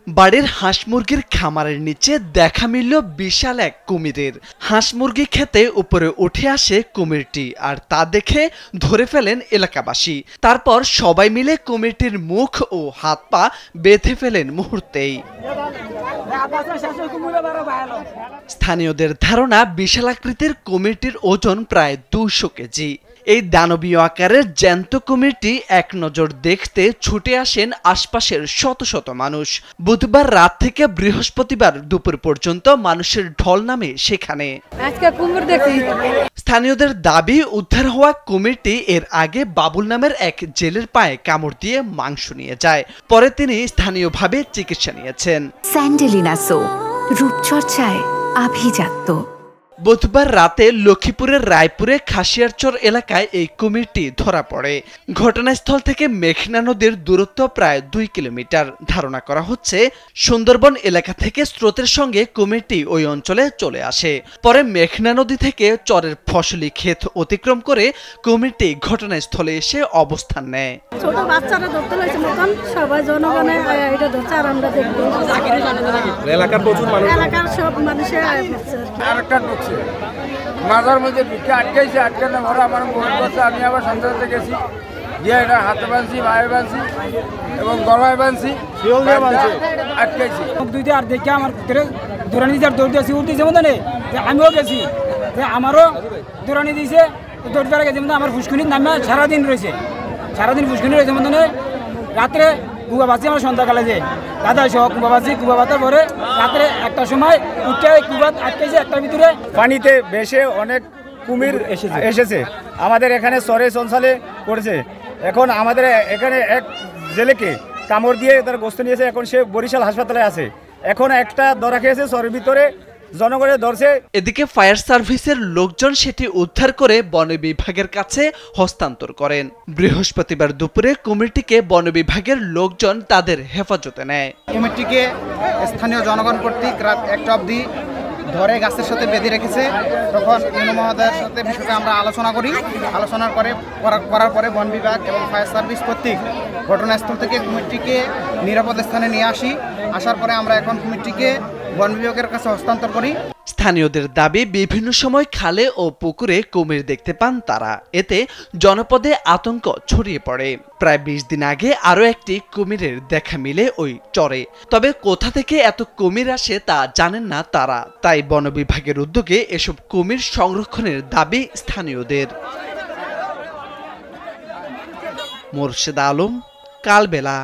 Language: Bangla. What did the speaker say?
বাড়ির হাঁস মুরগির খামারের নিচে দেখা মিলল বিশাল এক কুমিরের। হাঁস মুরগি খেতে উপরে উঠে আসে কুমিরটি, আর তা দেখে ধরে ফেলেন এলাকাবাসী। তারপর সবাই মিলে কুমিরটির মুখ ও হাত পা বেঁধে ফেলেন মুহূর্তেই। স্থানীয়দের ধারণা, বিশালাকৃতির কুমিরটির ওজন প্রায় 200 কেজি। এই দানবীয় আকারের জ্যান্ত কুমিরটি এক নজর দেখতে ছুটে আসেন আশপাশের শত শত মানুষ। বুধবার রাত থেকে বৃহস্পতিবার দুপুর পর্যন্ত মানুষের ঢল নামে সেখানে। স্থানীয়দের দাবি, উদ্ধার হওয়া কুমিরটি এর আগে বাবুল নামের এক জেলের পায়ে কামড় দিয়ে মাংস নিয়ে যায়। পরে তিনি স্থানীয়ভাবে চিকিৎসা নিয়েছেন। স্যান্ডেলিনা সো, রূপচর্চায় আভিজাত্য। বুধবার রাতে লক্ষ্মীপুরের রায়পুরে খাসিয়ারচর এলাকায় এই কুমিরটি ধরা পড়ে। ঘটনাস্থল থেকে মেঘনা নদীর দূরত্ব প্রায় 2 কিলোমিটার। ধারণা করা হচ্ছে সুন্দরবন এলাকা থেকে স্রোতের সঙ্গে কুমিরটি ওই অঞ্চলে চলে আসে। পরে মেঘনা নদী থেকে চরের ফসলি ক্ষেত অতিক্রম করে কুমিরটি ঘটনাস্থলে এসে অবস্থান নেয়। ছোট বাচ্চারা ধরতে লাগছে মতন সবাই জনগণে এটা ধরছে, আর আমরা দেখবো এলাকার প্রচুর মানুষ, এলাকার সব মানুষের আরেকটা ঢুকছে মাজার মধ্যে ঢুকে আটকাইছে। আটকানো ঘরে আমার মোবাইল করছে, আমি আবার সন্ধ্যাতে গেছি গিয়ে এটা হাতে বাঁধছি, পায়ে বাঁধছি এবং গলায় বাঁধছি, আটকাইছি। দুইটা আর দেখে আমার দৌড়ানি দিতে দৌড় দিয়েছি, উঠতেছে মতো নেই। আমিও গেছি, আমারও দৌড়ানি দিয়েছে, দৌড় গেছে মতো আমার ফুসকুনির নামে সারাদিন রয়েছে। সারাদিন ফুসকুনি রয়েছে মতো নেই। রাত্রে কুবা বাঁচি আমার সন্ধ্যাকালে যে দাদা সহ কুবা বাঁচি, কুবা বাঁচার পরে রাত্রে 1টার সময় উঠে কুবা আটকেছে। 1টার ভিতরে পানিতে ভেসে অনেক কুমির এসেছে আমাদের এখানে চরে চঞ্চালে পড়েছে। এখন আমাদের এখানে এক জেলেকে কামড় দিয়ে তার গোস্ত নিয়েছে, এখন সে বরিশাল হাসপাতালে আছে। এখন একটা ধরা খেয়েছে চরের ভিতরে, জনগণের ধরছে। এদিকে ফায়ার সার্ভিসের লোকজন সেটি উদ্ধার করে বন বিভাগের কাছে হস্তান্তর করেন। বৃহস্পতিবার দুপুরে কুমিরটিকে বন বিভাগের লোকজন তাদের হেফাজতে নেয়। কুমিরটিকে স্থানীয় জনগণ কর্তৃক রাত 1টা অবধি ধরে গাছের সাথে বেঁধে রেখেছে। তখন ইনু মহোদয়ের সাথে বিষয়টা আমরা আলোচনা করি। আলোচনার করার পরে বন বিভাগ এবং ফায়ার সার্ভিস কর্তৃক ঘটনাস্থল থেকে কুমিরটিকে নিরাপদ স্থানে নিয়ে আসার পরে আমরা এখন কুমিরটিকে বন বিভাগের কাছে হস্তান্তর করি। স্থানীয়দের দাবি, বিভিন্ন সময় খালে ও পুকুরে কুমির দেখতে পান তারা। এতে জনপদে আতঙ্ক ছড়িয়ে পড়ে। প্রায় 20 দিন আগে আরও একটি কুমিরের দেখা মিলে ওই চরে। তবে কোথা থেকে এত কুমির আসে তা জানেন না তারা। তাই বন বিভাগের উদ্যোগে এসব কুমির সংরক্ষণের দাবি স্থানীয়দের। মোর্শেদ আলম, কালবেলা।